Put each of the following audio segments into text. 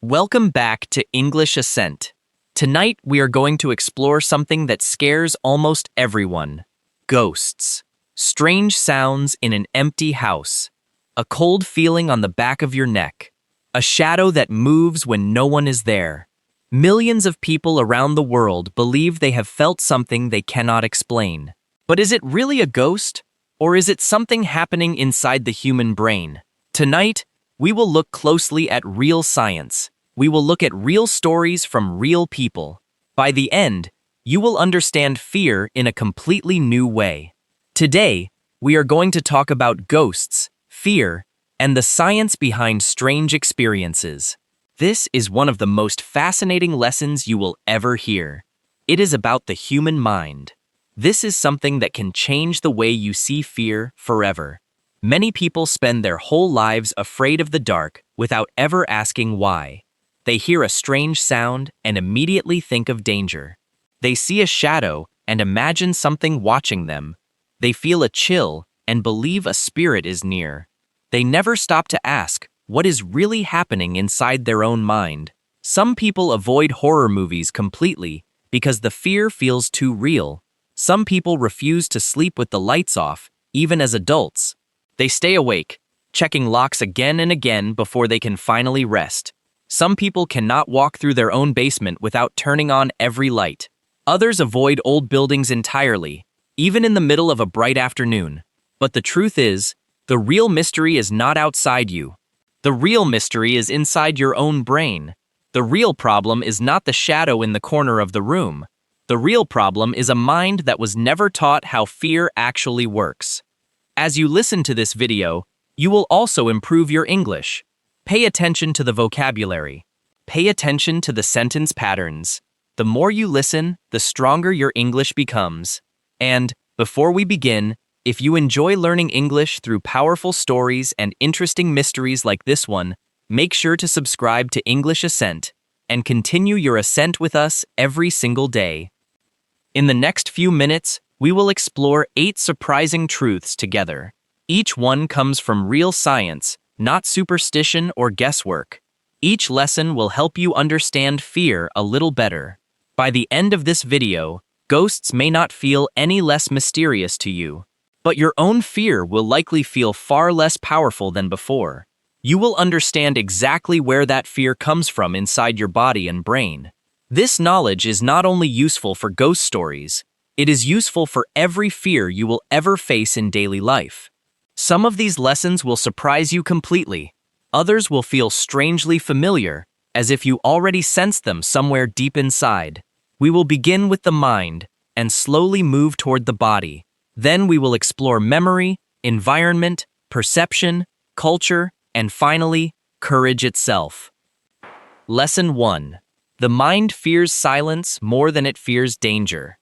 Welcome back to English Ascent. Tonight we are going to explore something that scares almost everyone. Ghosts. Strange sounds in an empty house. A cold feeling on the back of your neck. A shadow that moves when no one is there. Millions of people around the world believe they have felt something they cannot explain. But is it really a ghost? Or is it something happening inside the human brain? Tonight, we will look closely at real science. We will look at real stories from real people. By the end, you will understand fear in a completely new way. Today, we are going to talk about ghosts, fear, and the science behind strange experiences. This is one of the most fascinating lessons you will ever hear. It is about the human mind. This is something that can change the way you see fear forever. Many people spend their whole lives afraid of the dark without ever asking why. They hear a strange sound and immediately think of danger. They see a shadow and imagine something watching them. They feel a chill and believe a spirit is near. They never stop to ask what is really happening inside their own mind. Some people avoid horror movies completely because the fear feels too real. Some people refuse to sleep with the lights off, even as adults. They stay awake, checking locks again and again before they can finally rest. Some people cannot walk through their own basement without turning on every light. Others avoid old buildings entirely, even in the middle of a bright afternoon. But the truth is, the real mystery is not outside you. The real mystery is inside your own brain. The real problem is not the shadow in the corner of the room. The real problem is a mind that was never taught how fear actually works. As you listen to this video, you will also improve your English. Pay attention to the vocabulary. Pay attention to the sentence patterns. The more you listen, the stronger your English becomes. And, before we begin, if you enjoy learning English through powerful stories and interesting mysteries like this one, make sure to subscribe to English Ascent and continue your ascent with us every single day. In the next few minutes, we will explore 8 surprising truths together. Each one comes from real science, not superstition or guesswork. Each lesson will help you understand fear a little better. By the end of this video, ghosts may not feel any less mysterious to you, but your own fear will likely feel far less powerful than before. You will understand exactly where that fear comes from inside your body and brain. This knowledge is not only useful for ghost stories, it is useful for every fear you will ever face in daily life. Some of these lessons will surprise you completely. Others will feel strangely familiar, as if you already sensed them somewhere deep inside. We will begin with the mind and slowly move toward the body. Then we will explore memory, environment, perception, culture, and finally, courage itself. Lesson 1. The mind fears silence more than it fears danger.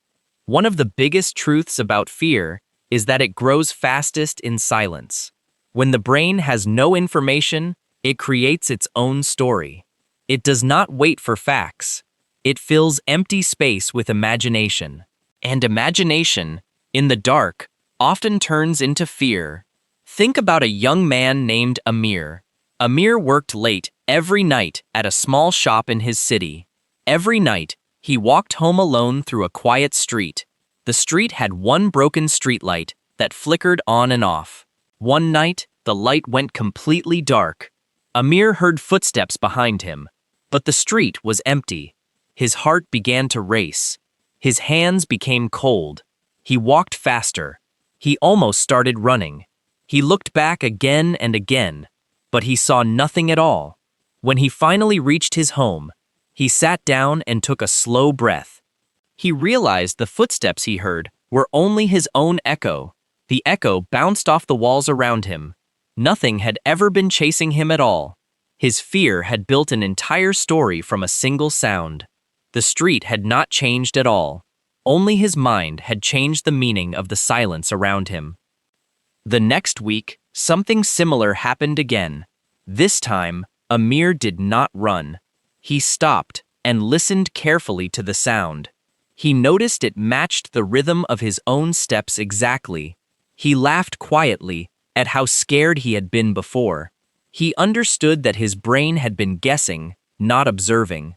One of the biggest truths about fear is that it grows fastest in silence. When the brain has no information, it creates its own story. It does not wait for facts. It fills empty space with imagination. And imagination, in the dark, often turns into fear. Think about a young man named Amir. Amir worked late every night at a small shop in his city. Every night, he walked home alone through a quiet street. The street had one broken streetlight that flickered on and off. One night, the light went completely dark. Amir heard footsteps behind him, but the street was empty. His heart began to race. His hands became cold. He walked faster. He almost started running. He looked back again and again, but he saw nothing at all. When he finally reached his home, he sat down and took a slow breath. He realized the footsteps he heard were only his own echo. The echo bounced off the walls around him. Nothing had ever been chasing him at all. His fear had built an entire story from a single sound. The street had not changed at all. Only his mind had changed the meaning of the silence around him. The next week, something similar happened again. This time, Amir did not run. He stopped and listened carefully to the sound. He noticed it matched the rhythm of his own steps exactly. He laughed quietly at how scared he had been before. He understood that his brain had been guessing, not observing.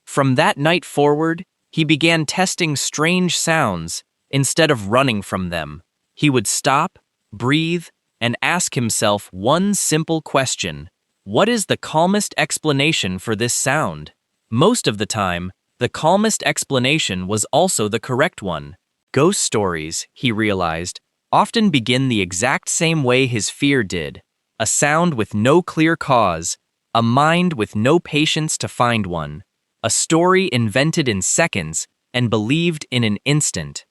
From that night forward, he began testing strange sounds instead of running from them. He would stop, breathe, and ask himself one simple question: what is the calmest explanation for this sound? Most of the time, the calmest explanation was also the correct one. Ghost stories, he realized, often begin the exact same way his fear did: a sound with no clear cause, a mind with no patience to find one, a story invented in seconds and believed in an instant.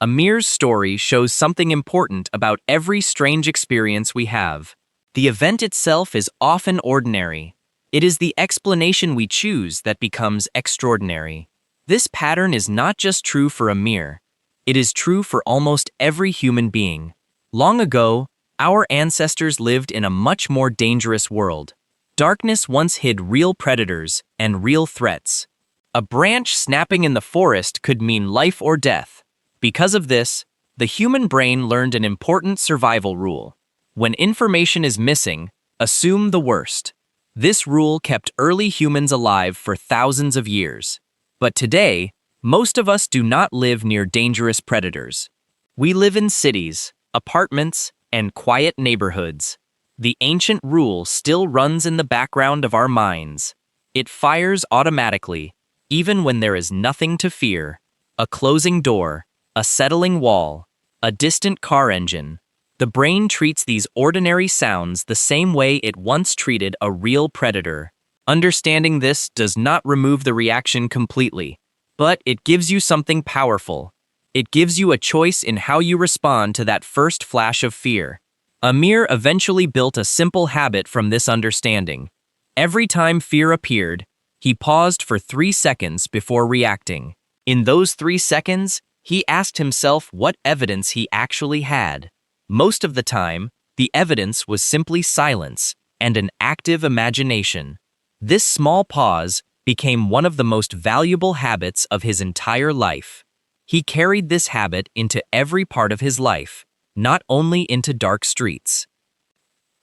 Amir's story shows something important about every strange experience we have. The event itself is often ordinary. It is the explanation we choose that becomes extraordinary. This pattern is not just true for Amir. It is true for almost every human being. Long ago, our ancestors lived in a much more dangerous world. Darkness once hid real predators and real threats. A branch snapping in the forest could mean life or death. Because of this, the human brain learned an important survival rule: when information is missing, assume the worst. This rule kept early humans alive for thousands of years. But today, most of us do not live near dangerous predators. We live in cities, apartments, and quiet neighborhoods. The ancient rule still runs in the background of our minds. It fires automatically, even when there is nothing to fear: a closing door, a settling wall, a distant car engine. The brain treats these ordinary sounds the same way it once treated a real predator. Understanding this does not remove the reaction completely, but it gives you something powerful. It gives you a choice in how you respond to that first flash of fear. Amir eventually built a simple habit from this understanding. Every time fear appeared, he paused for 3 seconds before reacting. In those 3 seconds, he asked himself what evidence he actually had. Most of the time, the evidence was simply silence and an active imagination. This small pause became one of the most valuable habits of his entire life. He carried this habit into every part of his life, not only into dark streets.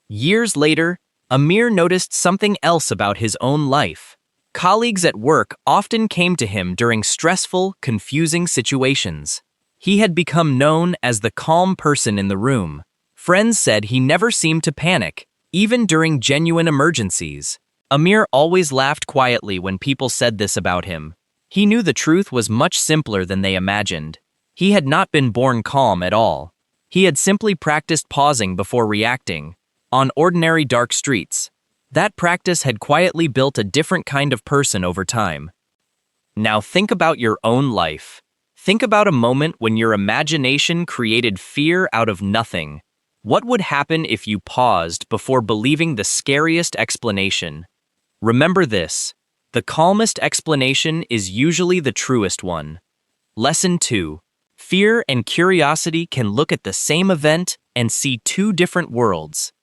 Years later, Amir noticed something else about his own life. Colleagues at work often came to him during stressful, confusing situations. He had become known as the calm person in the room. Friends said he never seemed to panic, even during genuine emergencies. Amir always laughed quietly when people said this about him. He knew the truth was much simpler than they imagined. He had not been born calm at all. He had simply practiced pausing before reacting, on ordinary dark streets. That practice had quietly built a different kind of person over time. Now think about your own life. Think about a moment when your imagination created fear out of nothing. What would happen if you paused before believing the scariest explanation? Remember this: the calmest explanation is usually the truest one. Lesson 2. Fear and curiosity can look at the same event and see 2 different worlds.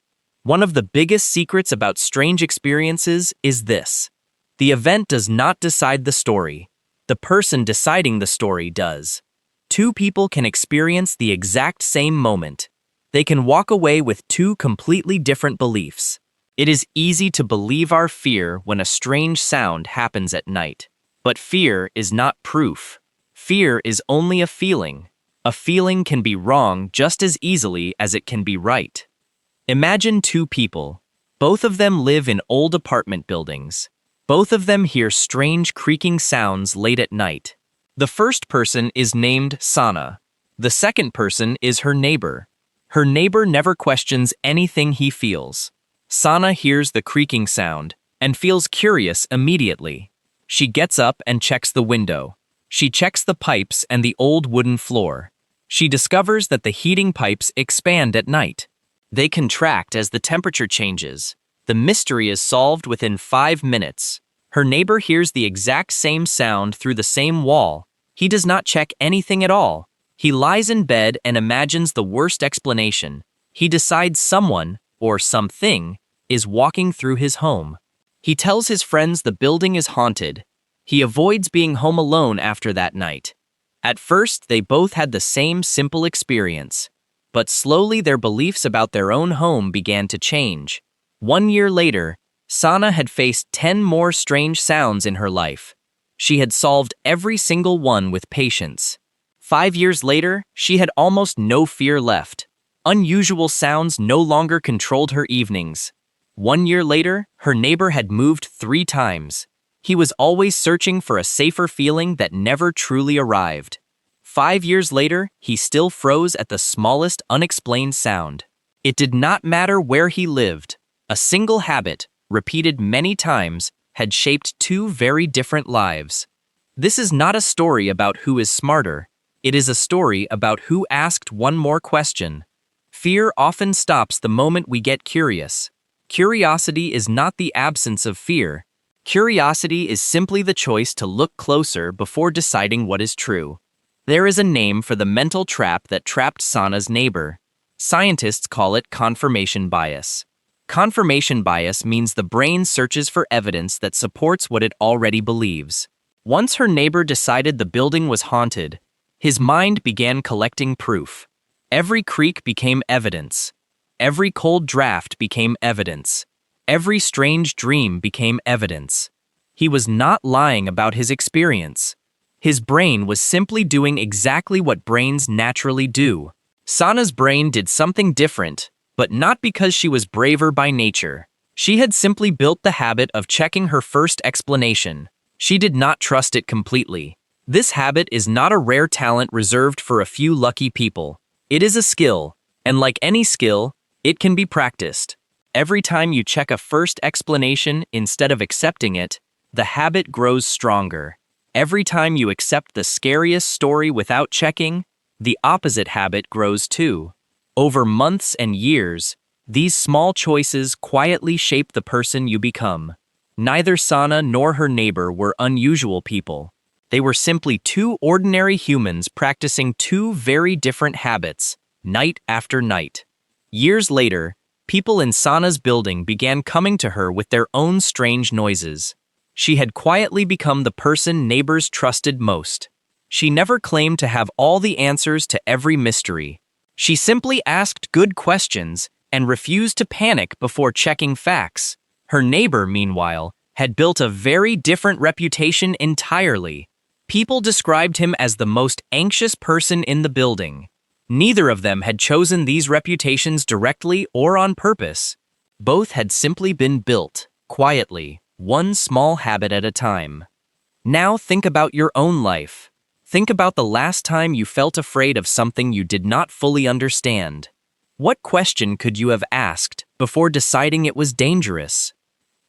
One of the biggest secrets about strange experiences is this: the event does not decide the story. The person deciding the story does. 2 people can experience the exact same moment. They can walk away with 2 completely different beliefs. It is easy to believe our fear when a strange sound happens at night. But fear is not proof. Fear is only a feeling. A feeling can be wrong just as easily as it can be right. Imagine 2 people. Both of them live in old apartment buildings. Both of them hear strange creaking sounds late at night. The first person is named Sana. The second person is her neighbor. Her neighbor never questions anything he feels. Sana hears the creaking sound and feels curious immediately. She gets up and checks the window. She checks the pipes and the old wooden floor. She discovers that the heating pipes expand at night. They contract as the temperature changes. The mystery is solved within 5 minutes. Her neighbor hears the exact same sound through the same wall. He does not check anything at all. He lies in bed and imagines the worst explanation. He decides someone, or something, is walking through his home. He tells his friends the building is haunted. He avoids being home alone after that night. At first, they both had the same simple experience. But slowly their beliefs about their own home began to change. 1 year later, Sana had faced 10 more strange sounds in her life. She had solved every single one with patience. 5 years later, she had almost no fear left. Unusual sounds no longer controlled her evenings. 1 year later, her neighbor had moved 3 times. He was always searching for a safer feeling that never truly arrived. 5 years later, he still froze at the smallest unexplained sound. It did not matter where he lived. A single habit, repeated many times, had shaped 2 very different lives. This is not a story about who is smarter. It is a story about who asked one more question. Fear often stops the moment we get curious. Curiosity is not the absence of fear. Curiosity is simply the choice to look closer before deciding what is true. There is a name for the mental trap that trapped Sana's neighbor. Scientists call it confirmation bias. Confirmation bias means the brain searches for evidence that supports what it already believes. Once her neighbor decided the building was haunted, his mind began collecting proof. Every creak became evidence. Every cold draft became evidence. Every strange dream became evidence. He was not lying about his experience. His brain was simply doing exactly what brains naturally do. Sana's brain did something different, but not because she was braver by nature. She had simply built the habit of checking her first explanation. She did not trust it completely. This habit is not a rare talent reserved for a few lucky people. It is a skill, and like any skill, it can be practiced. Every time you check a first explanation instead of accepting it, the habit grows stronger. Every time you accept the scariest story without checking, the opposite habit grows too. Over months and years, these small choices quietly shape the person you become. Neither Sana nor her neighbor were unusual people. They were simply 2 ordinary humans practicing 2 very different habits, night after night. Years later, people in Sana's building began coming to her with their own strange noises. She had quietly become the person neighbors trusted most. She never claimed to have all the answers to every mystery. She simply asked good questions and refused to panic before checking facts. Her neighbor, meanwhile, had built a very different reputation entirely. People described him as the most anxious person in the building. Neither of them had chosen these reputations directly or on purpose. Both had simply been built, quietly, one small habit at a time. Now think about your own life. Think about the last time you felt afraid of something you did not fully understand. What question could you have asked before deciding it was dangerous?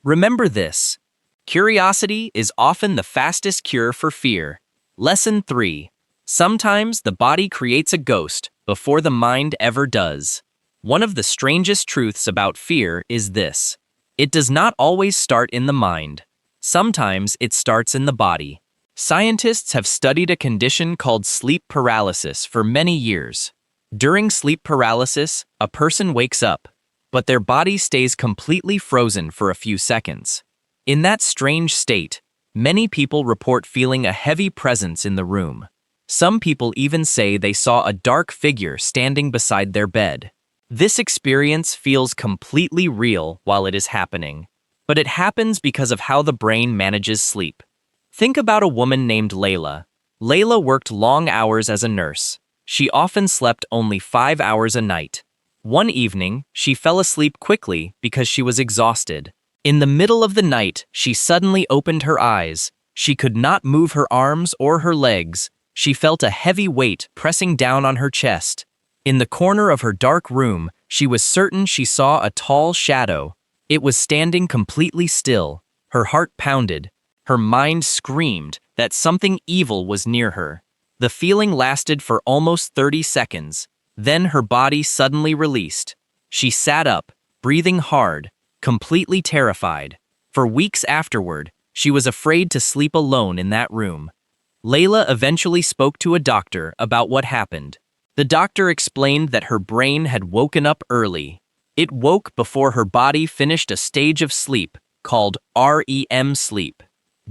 Remember this. Curiosity is often the fastest cure for fear. Lesson 3. Sometimes the body creates a ghost before the mind ever does. One of the strangest truths about fear is this. It does not always start in the mind. Sometimes it starts in the body. Scientists have studied a condition called sleep paralysis for many years. During sleep paralysis, a person wakes up, but their body stays completely frozen for a few seconds. In that strange state, many people report feeling a heavy presence in the room. Some people even say they saw a dark figure standing beside their bed. This experience feels completely real while it is happening, but it happens because of how the brain manages sleep. Think about a woman named Layla. Layla worked long hours as a nurse. She often slept only 5 hours a night. One evening, she fell asleep quickly because she was exhausted. In the middle of the night, she suddenly opened her eyes. She could not move her arms or her legs. She felt a heavy weight pressing down on her chest. In the corner of her dark room, she was certain she saw a tall shadow. It was standing completely still. Her heart pounded. Her mind screamed that something evil was near her. The feeling lasted for almost 30 seconds. Then her body suddenly released. She sat up, breathing hard, completely terrified. For weeks afterward, she was afraid to sleep alone in that room. Layla eventually spoke to a doctor about what happened. The doctor explained that her brain had woken up early. It woke before her body finished a stage of sleep called REM sleep.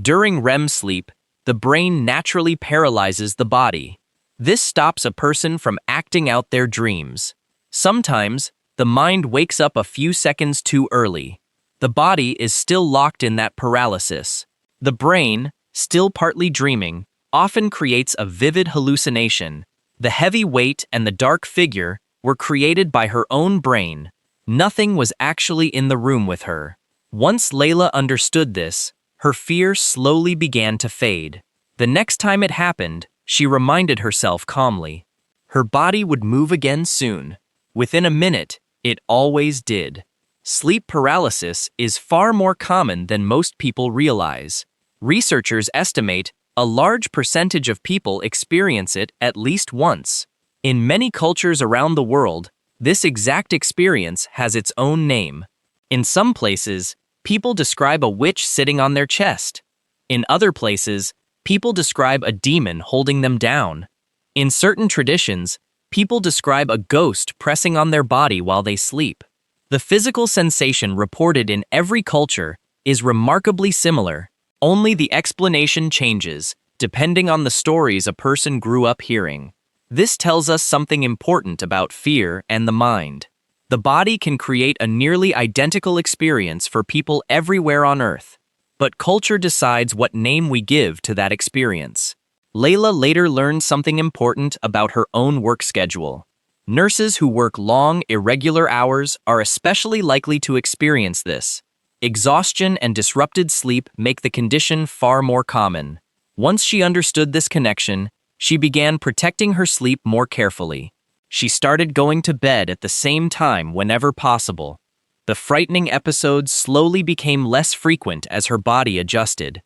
During REM sleep, the brain naturally paralyzes the body. This stops a person from acting out their dreams. Sometimes, the mind wakes up a few seconds too early. The body is still locked in that paralysis. The brain, still partly dreaming, often creates a vivid hallucination. The heavy weight and the dark figure were created by her own brain. Nothing was actually in the room with her. Once Layla understood this, her fear slowly began to fade. The next time it happened, she reminded herself calmly. Her body would move again soon. Within a minute, it always did. Sleep paralysis is far more common than most people realize. Researchers estimate a large percentage of people experience it at least once. In many cultures around the world, this exact experience has its own name. In some places, people describe a witch sitting on their chest. In other places, people describe a demon holding them down. In certain traditions, people describe a ghost pressing on their body while they sleep. The physical sensation reported in every culture is remarkably similar, only the explanation changes depending on the stories a person grew up hearing. This tells us something important about fear and the mind. The body can create a nearly identical experience for people everywhere on Earth, but culture decides what name we give to that experience. Layla later learned something important about her own work schedule. Nurses who work long, irregular hours are especially likely to experience this. Exhaustion and disrupted sleep make the condition far more common. Once she understood this connection, she began protecting her sleep more carefully. She started going to bed at the same time whenever possible. The frightening episodes slowly became less frequent as her body adjusted.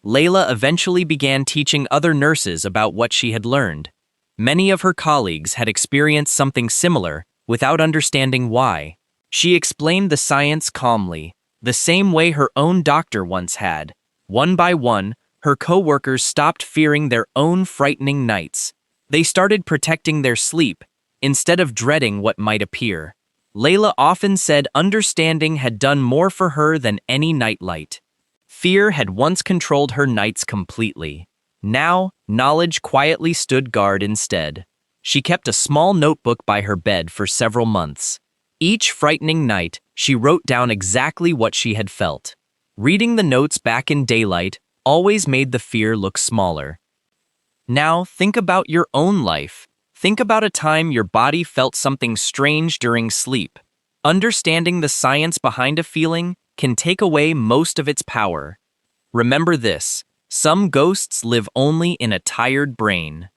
Layla eventually began teaching other nurses about what she had learned. Many of her colleagues had experienced something similar without understanding why. She explained the science calmly, the same way her own doctor once had. One by one, her co-workers stopped fearing their own frightening nights. They started protecting their sleep instead of dreading what might appear. Layla often said understanding had done more for her than any nightlight. Fear had once controlled her nights completely. Now, knowledge quietly stood guard instead. She kept a small notebook by her bed for several months. Each frightening night, she wrote down exactly what she had felt. Reading the notes back in daylight always made the fear look smaller. Now, think about your own life. Think about a time your body felt something strange during sleep. Understanding the science behind a feeling can take away most of its power. Remember this. Some ghosts live only in a tired brain.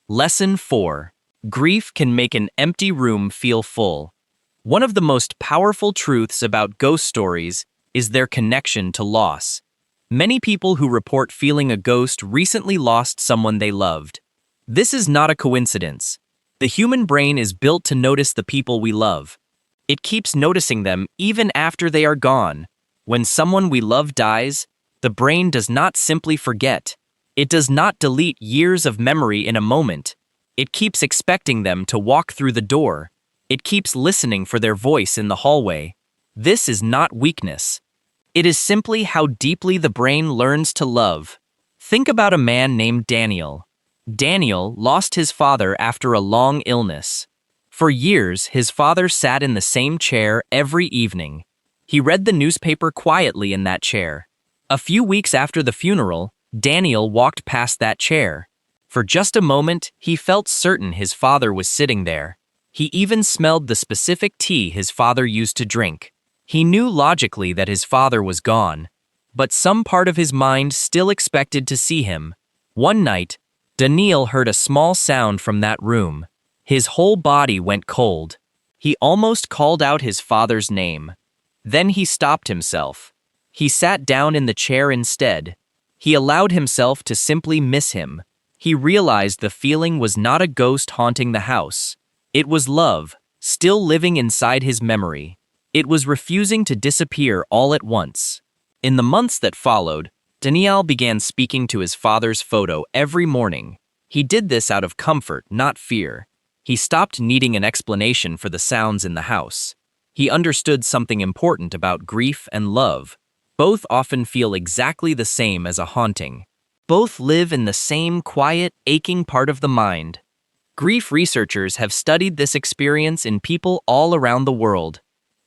Lesson 4. Grief can make an empty room feel full. One of the most powerful truths about ghost stories is their connection to loss. Many people who report feeling a ghost recently lost someone they loved. This is not a coincidence. The human brain is built to notice the people we love. It keeps noticing them even after they are gone. When someone we love dies, the brain does not simply forget. It does not delete years of memory in a moment. It keeps expecting them to walk through the door. It keeps listening for their voice in the hallway. This is not weakness. It is simply how deeply the brain learns to love. Think about a man named Daniel. Daniel lost his father after a long illness. For years, his father sat in the same chair every evening. He read the newspaper quietly in that chair. A few weeks after the funeral, Daniel walked past that chair. For just a moment, he felt certain his father was sitting there. He even smelled the specific tea his father used to drink. He knew logically that his father was gone, but some part of his mind still expected to see him. One night, Daniel heard a small sound from that room. His whole body went cold. He almost called out his father's name. Then he stopped himself. He sat down in the chair instead. He allowed himself to simply miss him. He realized the feeling was not a ghost haunting the house. It was love, still living inside his memory. It was refusing to disappear all at once. In the months that followed, Daniel began speaking to his father's photo every morning. He did this out of comfort, not fear. He stopped needing an explanation for the sounds in the house. He understood something important about grief and love. Both often feel exactly the same as a haunting. Both live in the same quiet, aching part of the mind. Grief researchers have studied this experience in people all around the world.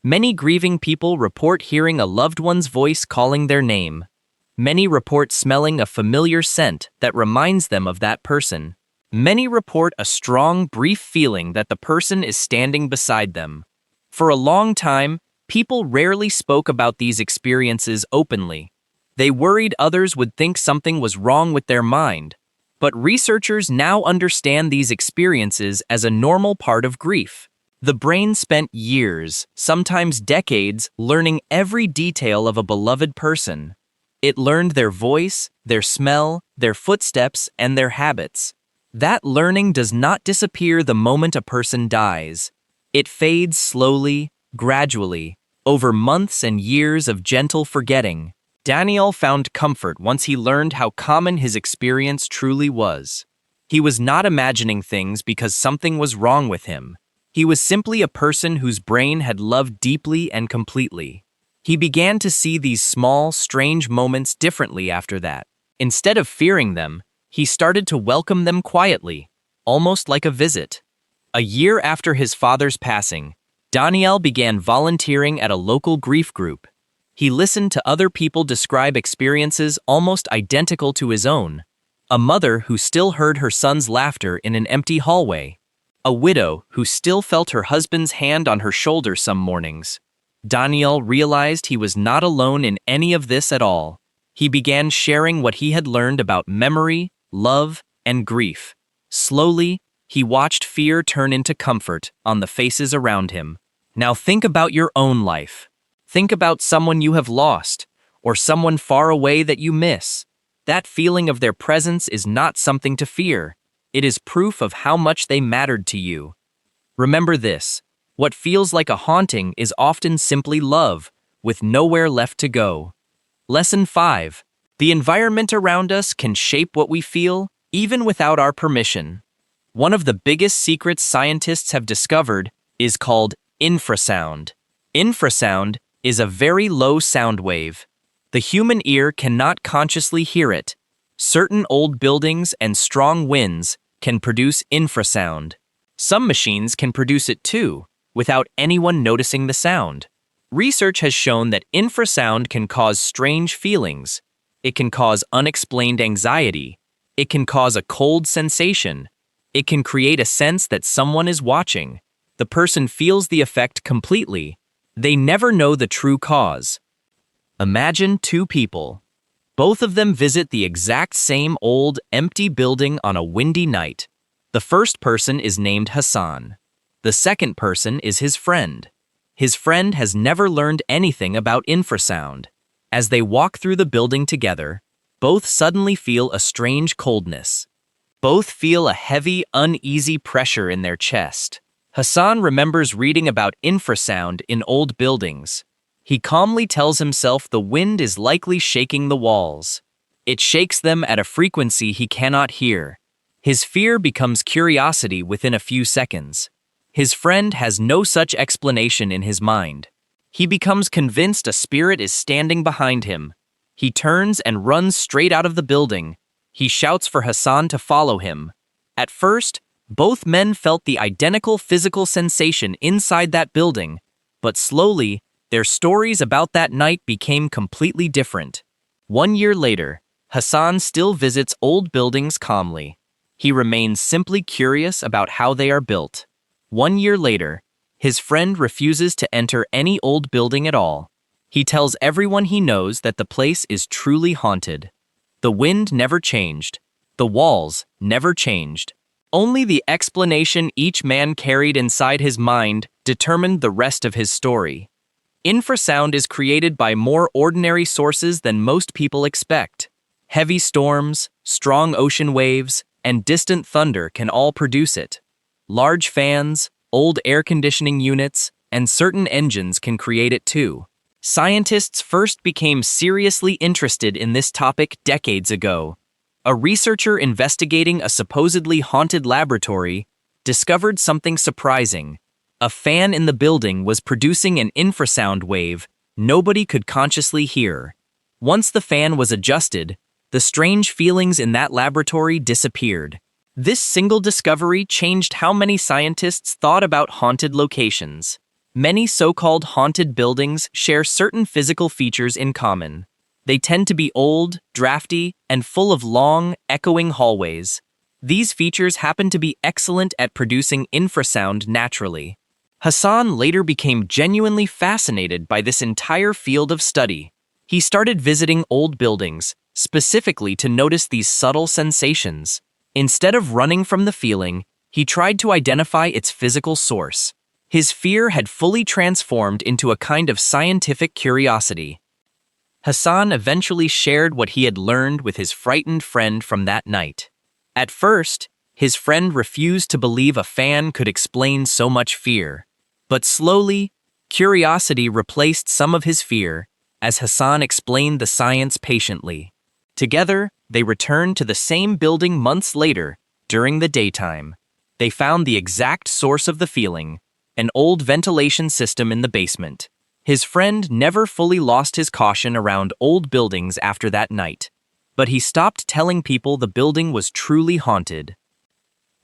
Many grieving people report hearing a loved one's voice calling their name. Many report smelling a familiar scent that reminds them of that person. Many report a strong, brief feeling that the person is standing beside them. For a long time, people rarely spoke about these experiences openly. They worried others would think something was wrong with their mind. But researchers now understand these experiences as a normal part of grief. The brain spent years, sometimes decades, learning every detail of a beloved person. It learned their voice, their smell, their footsteps, and their habits. That learning does not disappear the moment a person dies. It fades slowly, gradually, over months and years of gentle forgetting. Daniel found comfort once he learned how common his experience truly was. He was not imagining things because something was wrong with him. He was simply a person whose brain had loved deeply and completely. He began to see these small, strange moments differently after that. Instead of fearing them, he started to welcome them quietly, almost like a visit. A year after his father's passing, Daniel began volunteering at a local grief group. He listened to other people describe experiences almost identical to his own. A mother who still heard her son's laughter in an empty hallway. A widow who still felt her husband's hand on her shoulder some mornings. Daniel realized he was not alone in any of this at all. He began sharing what he had learned about memory, love, and grief. Slowly, he watched fear turn into comfort on the faces around him. Now think about your own life. Think about someone you have lost, or someone far away that you miss. That feeling of their presence is not something to fear. It is proof of how much they mattered to you. Remember this, what feels like a haunting is often simply love, with nowhere left to go. Lesson 5. The environment around us can shape what we feel, even without our permission. One of the biggest secrets scientists have discovered is called infrasound. Infrasound is a very low sound wave. The human ear cannot consciously hear it. Certain old buildings and strong winds can produce infrasound. Some machines can produce it too, without anyone noticing the sound. Research has shown that infrasound can cause strange feelings. It can cause unexplained anxiety. It can cause a cold sensation. It can create a sense that someone is watching. The person feels the effect completely. They never know the true cause. Imagine two people. Both of them visit the exact same old, empty building on a windy night. The first person is named Hassan. The second person is his friend. His friend has never learned anything about infrasound. As they walk through the building together, both suddenly feel a strange coldness. Both feel a heavy, uneasy pressure in their chest. Hassan remembers reading about infrasound in old buildings. He calmly tells himself the wind is likely shaking the walls. It shakes them at a frequency he cannot hear. His fear becomes curiosity within a few seconds. His friend has no such explanation in his mind. He becomes convinced a spirit is standing behind him. He turns and runs straight out of the building. He shouts for Hassan to follow him. At first, both men felt the identical physical sensation inside that building, but slowly, their stories about that night became completely different. 1 year later, Hassan still visits old buildings calmly. He remains simply curious about how they are built. 1 year later, his friend refuses to enter any old building at all. He tells everyone he knows that the place is truly haunted. The wind never changed. The walls never changed. Only the explanation each man carried inside his mind determined the rest of his story. Infrasound is created by more ordinary sources than most people expect. Heavy storms, strong ocean waves, and distant thunder can all produce it. Large fans, old air conditioning units, and certain engines can create it too. Scientists first became seriously interested in this topic decades ago. A researcher investigating a supposedly haunted laboratory discovered something surprising. A fan in the building was producing an infrasound wave nobody could consciously hear. Once the fan was adjusted, the strange feelings in that laboratory disappeared. This single discovery changed how many scientists thought about haunted locations. Many so-called haunted buildings share certain physical features in common. They tend to be old, drafty, and full of long, echoing hallways. These features happen to be excellent at producing infrasound naturally. Hassan later became genuinely fascinated by this entire field of study. He started visiting old buildings, specifically to notice these subtle sensations. Instead of running from the feeling, he tried to identify its physical source. His fear had fully transformed into a kind of scientific curiosity. Hassan eventually shared what he had learned with his frightened friend from that night. At first, his friend refused to believe a fan could explain so much fear. But slowly, curiosity replaced some of his fear, as Hassan explained the science patiently. Together, they returned to the same building months later, during the daytime. They found the exact source of the feeling, an old ventilation system in the basement. His friend never fully lost his caution around old buildings after that night, but he stopped telling people the building was truly haunted.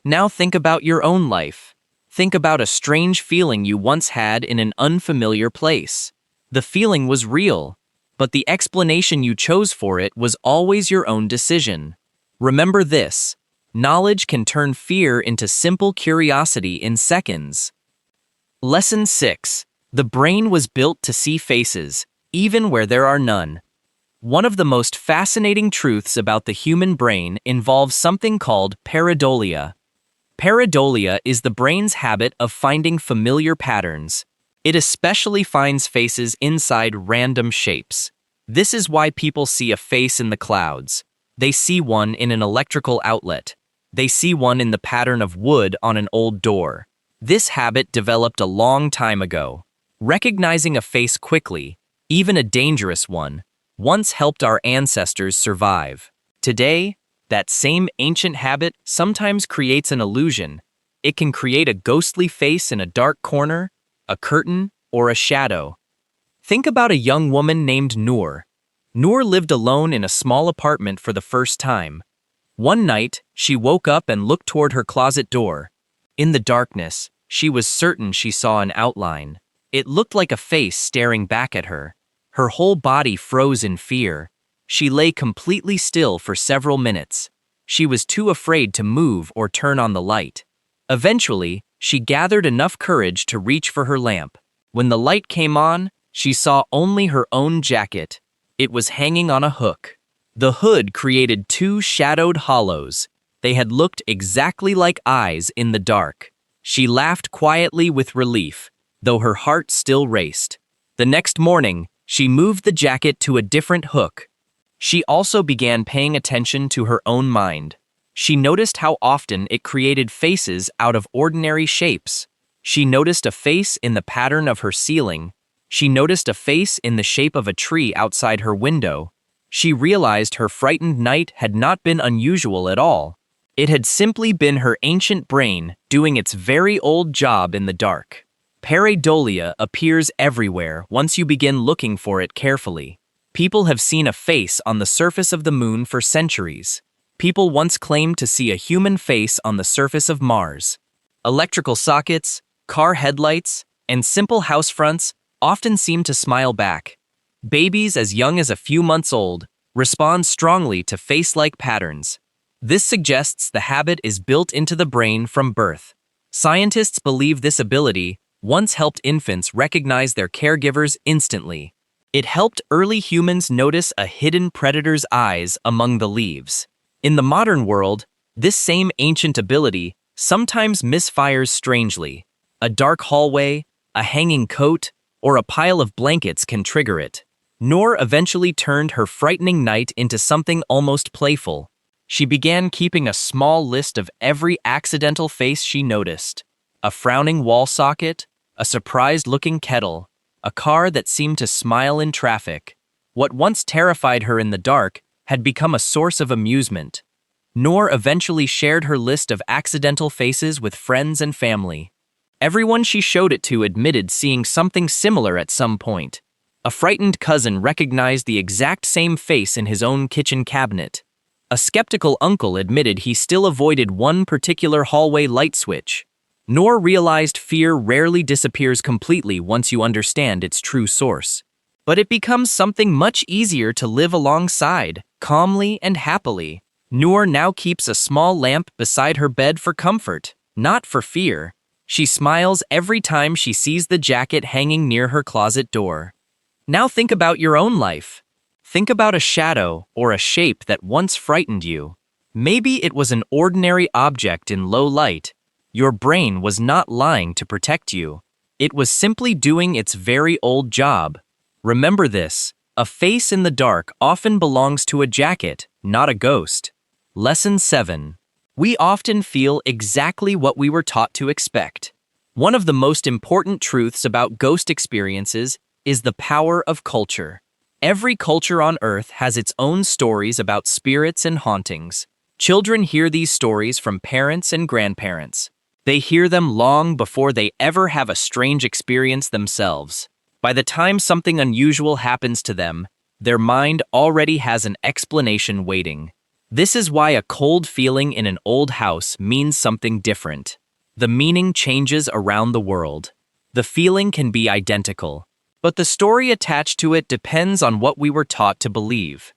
Now think about your own life. Think about a strange feeling you once had in an unfamiliar place. The feeling was real, but the explanation you chose for it was always your own decision. Remember this: knowledge can turn fear into simple curiosity in seconds. Lesson 6. The brain was built to see faces, even where there are none. One of the most fascinating truths about the human brain involves something called pareidolia. Pareidolia is the brain's habit of finding familiar patterns. It especially finds faces inside random shapes. This is why people see a face in the clouds. They see one in an electrical outlet. They see one in the pattern of wood on an old door. This habit developed a long time ago. Recognizing a face quickly, even a dangerous one, once helped our ancestors survive. Today, that same ancient habit sometimes creates an illusion. It can create a ghostly face in a dark corner, a curtain, or a shadow. Think about a young woman named Noor. Noor lived alone in a small apartment for the first time. One night, she woke up and looked toward her closet door. In the darkness, she was certain she saw an outline. It looked like a face staring back at her. Her whole body froze in fear. She lay completely still for several minutes. She was too afraid to move or turn on the light. Eventually, she gathered enough courage to reach for her lamp. When the light came on, she saw only her own jacket. It was hanging on a hook. The hood created two shadowed hollows. They had looked exactly like eyes in the dark. She laughed quietly with relief, though her heart still raced. The next morning, she moved the jacket to a different hook. She also began paying attention to her own mind. She noticed how often it created faces out of ordinary shapes. She noticed a face in the pattern of her ceiling. She noticed a face in the shape of a tree outside her window. She realized her frightened night had not been unusual at all. It had simply been her ancient brain doing its very old job in the dark. Pareidolia appears everywhere once you begin looking for it carefully. People have seen a face on the surface of the moon for centuries. People once claimed to see a human face on the surface of Mars. Electrical sockets, car headlights, and simple house fronts often seem to smile back. Babies as young as a few months old respond strongly to face-like patterns. This suggests the habit is built into the brain from birth. Scientists believe this ability once helped infants recognize their caregivers instantly. It helped early humans notice a hidden predator's eyes among the leaves. In the modern world, this same ancient ability sometimes misfires strangely. A dark hallway, a hanging coat, or a pile of blankets can trigger it. Noor eventually turned her frightening night into something almost playful. She began keeping a small list of every accidental face she noticed. A frowning wall socket, a surprised-looking kettle, a car that seemed to smile in traffic. What once terrified her in the dark had become a source of amusement. Noor eventually shared her list of accidental faces with friends and family. Everyone she showed it to admitted seeing something similar at some point. A frightened cousin recognized the exact same face in his own kitchen cabinet. A skeptical uncle admitted he still avoided one particular hallway light switch. Nor realized fear rarely disappears completely once you understand its true source. But it becomes something much easier to live alongside, calmly and happily. Noor now keeps a small lamp beside her bed for comfort, not for fear. She smiles every time she sees the jacket hanging near her closet door. Now think about your own life. Think about a shadow or a shape that once frightened you. Maybe it was an ordinary object in low light. Your brain was not lying to protect you. It was simply doing its very old job. Remember this, a face in the dark often belongs to a jacket, not a ghost. Lesson 7. We often feel exactly what we were taught to expect. One of the most important truths about ghost experiences is the power of culture. Every culture on Earth has its own stories about spirits and hauntings. Children hear these stories from parents and grandparents. They hear them long before they ever have a strange experience themselves. By the time something unusual happens to them, their mind already has an explanation waiting. This is why a cold feeling in an old house means something different. The meaning changes around the world. The feeling can be identical, but the story attached to it depends on what we were taught to believe.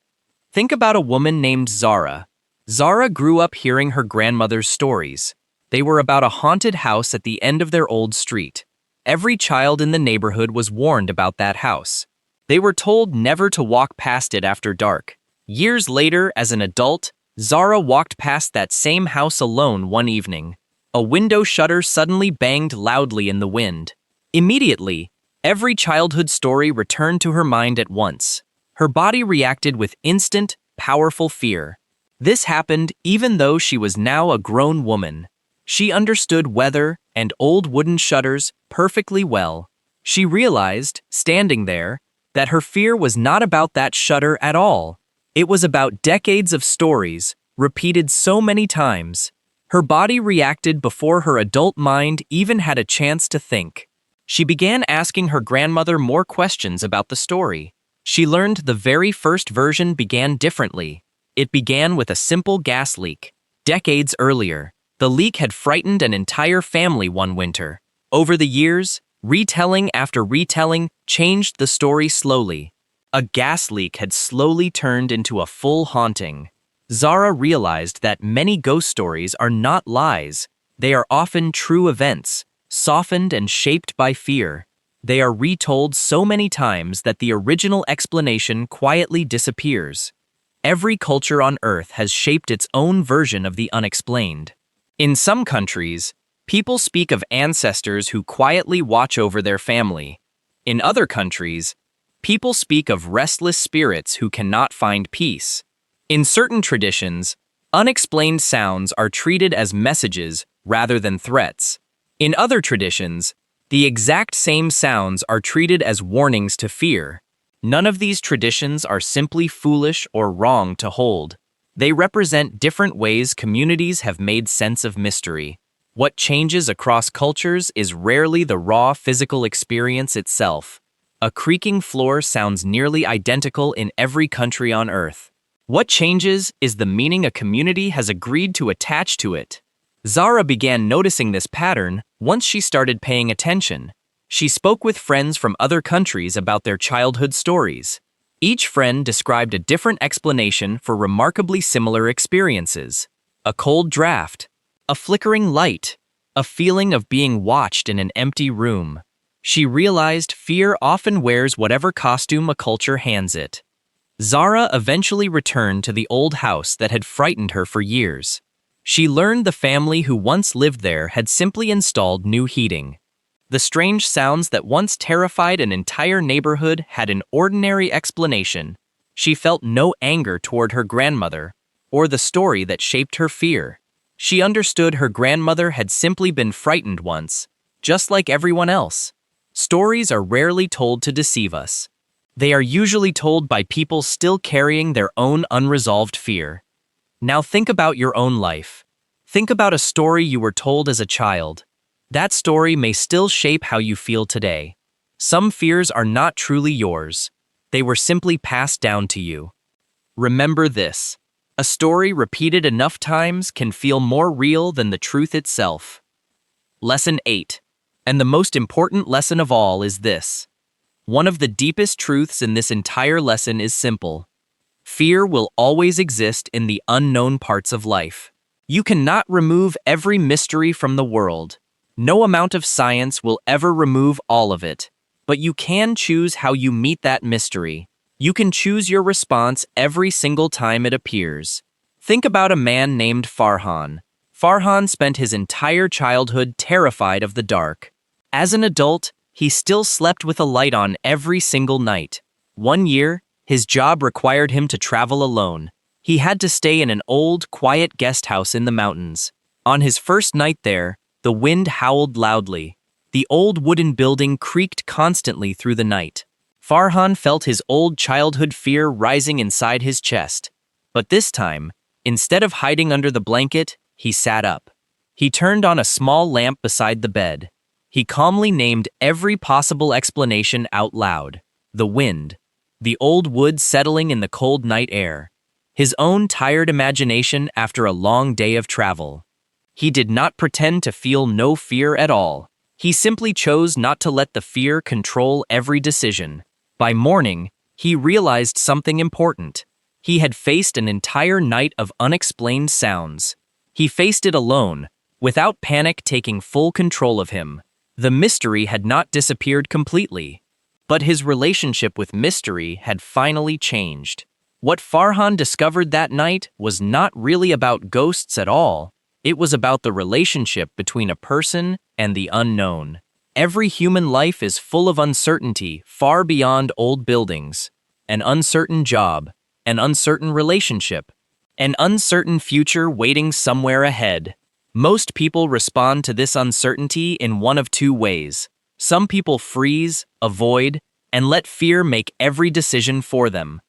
Think about a woman named Zara. Zara grew up hearing her grandmother's stories. They were about a haunted house at the end of their old street. Every child in the neighborhood was warned about that house. They were told never to walk past it after dark. Years later, as an adult, Zara walked past that same house alone one evening. A window shutter suddenly banged loudly in the wind. Immediately, every childhood story returned to her mind at once. Her body reacted with instant, powerful fear. This happened even though she was now a grown woman. She understood weather and old wooden shutters perfectly well. She realized, standing there, that her fear was not about that shutter at all. It was about decades of stories, repeated so many times. Her body reacted before her adult mind even had a chance to think. She began asking her grandmother more questions about the story. She learned the very first version began differently. It began with a simple gas leak. Decades earlier, the leak had frightened an entire family one winter. Over the years, retelling after retelling changed the story slowly. A gas leak had slowly turned into a full haunting. Zara realized that many ghost stories are not lies. They are often true events, softened and shaped by fear. They are retold so many times that the original explanation quietly disappears. Every culture on Earth has shaped its own version of the unexplained. In some countries, people speak of ancestors who quietly watch over their family. In other countries, people speak of restless spirits who cannot find peace. In certain traditions, unexplained sounds are treated as messages rather than threats. In other traditions, the exact same sounds are treated as warnings to fear. None of these traditions are simply foolish or wrong to hold. They represent different ways communities have made sense of mystery. What changes across cultures is rarely the raw physical experience itself. A creaking floor sounds nearly identical in every country on Earth. What changes is the meaning a community has agreed to attach to it. Zara began noticing this pattern once she started paying attention. She spoke with friends from other countries about their childhood stories. Each friend described a different explanation for remarkably similar experiences. A cold draft, a flickering light, a feeling of being watched in an empty room. She realized fear often wears whatever costume a culture hands it. Zara eventually returned to the old house that had frightened her for years. She learned the family who once lived there had simply installed new heating. The strange sounds that once terrified an entire neighborhood had an ordinary explanation. She felt no anger toward her grandmother, or the story that shaped her fear. She understood her grandmother had simply been frightened once, just like everyone else. Stories are rarely told to deceive us. They are usually told by people still carrying their own unresolved fear. Now think about your own life. Think about a story you were told as a child. That story may still shape how you feel today. Some fears are not truly yours. They were simply passed down to you. Remember this: a story repeated enough times can feel more real than the truth itself. Lesson 8. And the most important lesson of all is this. One of the deepest truths in this entire lesson is simple. Fear will always exist in the unknown parts of life. You cannot remove every mystery from the world. No amount of science will ever remove all of it. But you can choose how you meet that mystery. You can choose your response every single time it appears. Think about a man named Farhan. Farhan spent his entire childhood terrified of the dark. As an adult, he still slept with a light on every single night. One year, his job required him to travel alone. He had to stay in an old, quiet guest house in the mountains. On his first night there, the wind howled loudly. The old wooden building creaked constantly through the night. Farhan felt his old childhood fear rising inside his chest. But this time, instead of hiding under the blanket, he sat up. He turned on a small lamp beside the bed. He calmly named every possible explanation out loud. The wind, the old wood settling in the cold night air, his own tired imagination after a long day of travel. He did not pretend to feel no fear at all. He simply chose not to let the fear control every decision. By morning, he realized something important. He had faced an entire night of unexplained sounds. He faced it alone, without panic taking full control of him. The mystery had not disappeared completely, but his relationship with mystery had finally changed. What Farhan discovered that night was not really about ghosts at all. It was about the relationship between a person and the unknown. Every human life is full of uncertainty far beyond old buildings. An uncertain job, an uncertain relationship, an uncertain future waiting somewhere ahead. Most people respond to this uncertainty in one of two ways. Some people freeze, avoid, and let fear make every decision for them.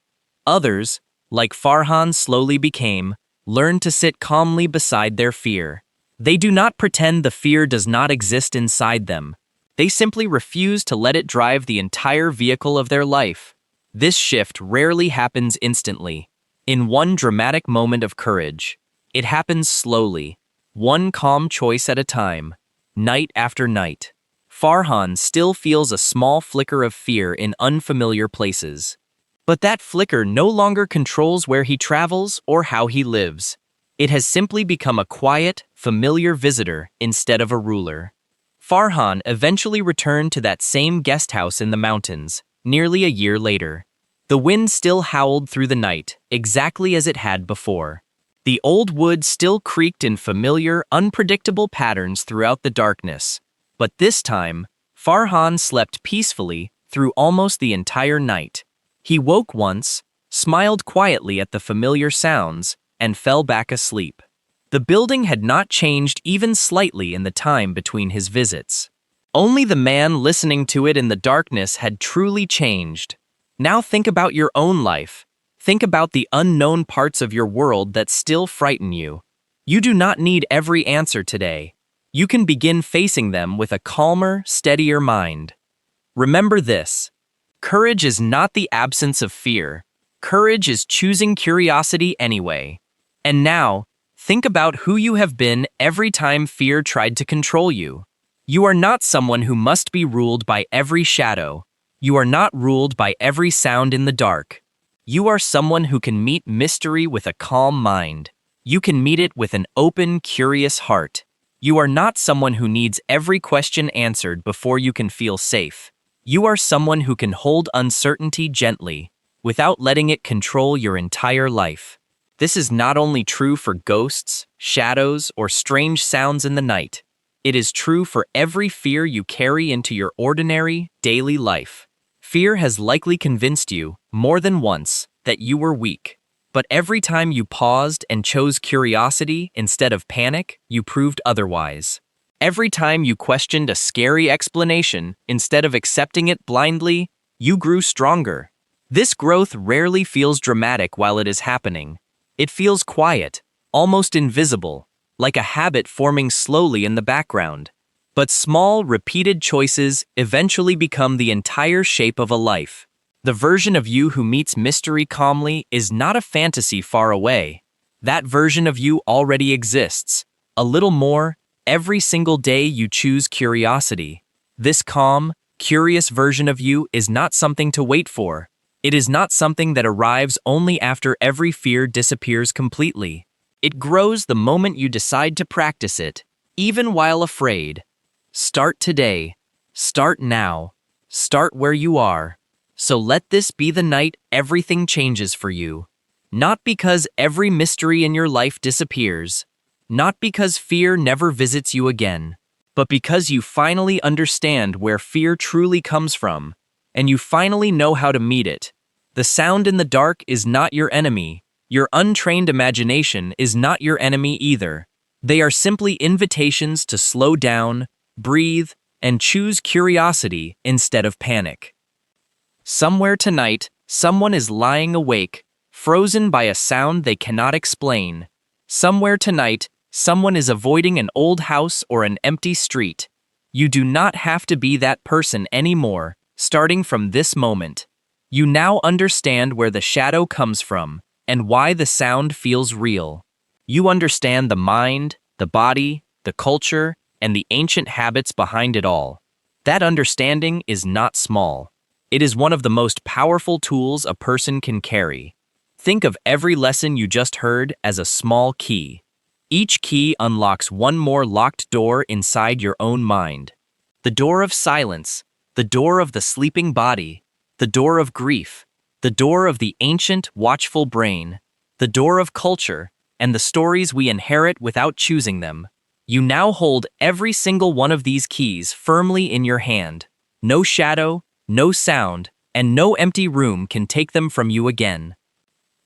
Others, like Farhan slowly became, learn to sit calmly beside their fear. They do not pretend the fear does not exist inside them. They simply refuse to let it drive the entire vehicle of their life. This shift rarely happens instantly, in one dramatic moment of courage. It happens slowly, one calm choice at a time, night after night. Farhan still feels a small flicker of fear in unfamiliar places. But that flicker no longer controls where he travels or how he lives. It has simply become a quiet, familiar visitor instead of a ruler. Farhan eventually returned to that same guest house in the mountains, nearly a year later. The wind still howled through the night, exactly as it had before. The old wood still creaked in familiar, unpredictable patterns throughout the darkness. But this time, Farhan slept peacefully through almost the entire night. He woke once, smiled quietly at the familiar sounds, and fell back asleep. The building had not changed even slightly in the time between his visits. Only the man listening to it in the darkness had truly changed. Now think about your own life. Think about the unknown parts of your world that still frighten you. You do not need every answer today. You can begin facing them with a calmer, steadier mind. Remember this. Courage is not the absence of fear. Courage is choosing curiosity anyway. And now, think about who you have been every time fear tried to control you. You are not someone who must be ruled by every shadow. You are not ruled by every sound in the dark. You are someone who can meet mystery with a calm mind. You can meet it with an open, curious heart. You are not someone who needs every question answered before you can feel safe. You are someone who can hold uncertainty gently, without letting it control your entire life. This is not only true for ghosts, shadows, or strange sounds in the night. It is true for every fear you carry into your ordinary, daily life. Fear has likely convinced you, more than once, that you were weak. But every time you paused and chose curiosity instead of panic, you proved otherwise. Every time you questioned a scary explanation instead of accepting it blindly, you grew stronger. This growth rarely feels dramatic while it is happening. It feels quiet, almost invisible, like a habit forming slowly in the background. But small, repeated choices eventually become the entire shape of a life. The version of you who meets mystery calmly is not a fantasy far away. That version of you already exists, a little more, every single day you choose curiosity. This calm, curious version of you is not something to wait for. It is not something that arrives only after every fear disappears completely. It grows the moment you decide to practice it, even while afraid. Start today. Start now. Start where you are. So let this be the night everything changes for you. Not because every mystery in your life disappears, not because fear never visits you again, but because you finally understand where fear truly comes from, and you finally know how to meet it. The sound in the dark is not your enemy. Your untrained imagination is not your enemy either. They are simply invitations to slow down, breathe, and choose curiosity instead of panic. Somewhere tonight, someone is lying awake, frozen by a sound they cannot explain. Somewhere tonight, someone is avoiding an old house or an empty street. You do not have to be that person anymore, starting from this moment. You now understand where the shadow comes from and why the sound feels real. You understand the mind, the body, the culture, and the ancient habits behind it all. That understanding is not small. It is one of the most powerful tools a person can carry. Think of every lesson you just heard as a small key. Each key unlocks one more locked door inside your own mind. The door of silence, the door of the sleeping body, the door of grief, the door of the ancient, watchful brain, the door of culture, and the stories we inherit without choosing them. You now hold every single one of these keys firmly in your hand. No shadow, no sound, and no empty room can take them from you again.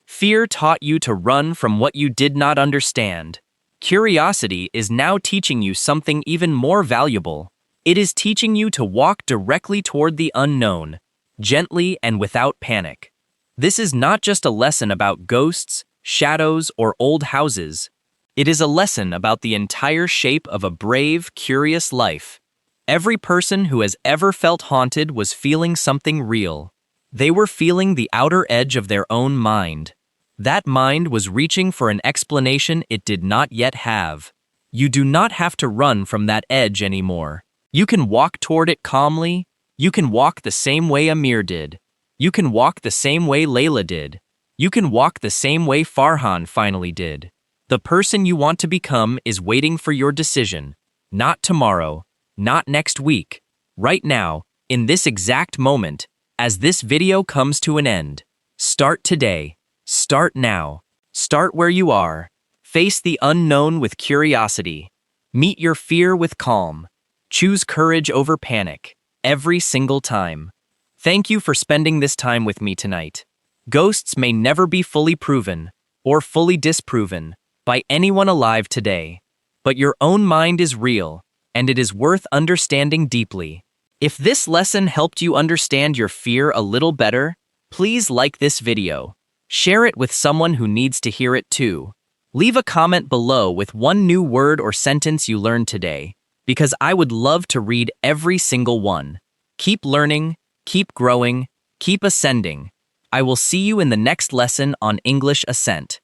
Fear taught you to run from what you did not understand. Curiosity is now teaching you something even more valuable. It is teaching you to walk directly toward the unknown, gently and without panic. This is not just a lesson about ghosts, shadows, or old houses. It is a lesson about the entire shape of a brave, curious life. Every person who has ever felt haunted was feeling something real. They were feeling the outer edge of their own mind. That mind was reaching for an explanation it did not yet have. You do not have to run from that edge anymore. You can walk toward it calmly. You can walk the same way Amir did. You can walk the same way Layla did. You can walk the same way Farhan finally did. The person you want to become is waiting for your decision. Not tomorrow, not next week. Right now, in this exact moment, as this video comes to an end. Start today. Start now. Start where you are. Face the unknown with curiosity. Meet your fear with calm. Choose courage over panic, every single time. Thank you for spending this time with me tonight. Ghosts may never be fully proven, or fully disproven, by anyone alive today. But your own mind is real, and it is worth understanding deeply. If this lesson helped you understand your fear a little better, please like this video. Share it with someone who needs to hear it too. Leave a comment below with one new word or sentence you learned today, because I would love to read every single one. Keep learning, keep growing, keep ascending. I will see you in the next lesson on English Ascent.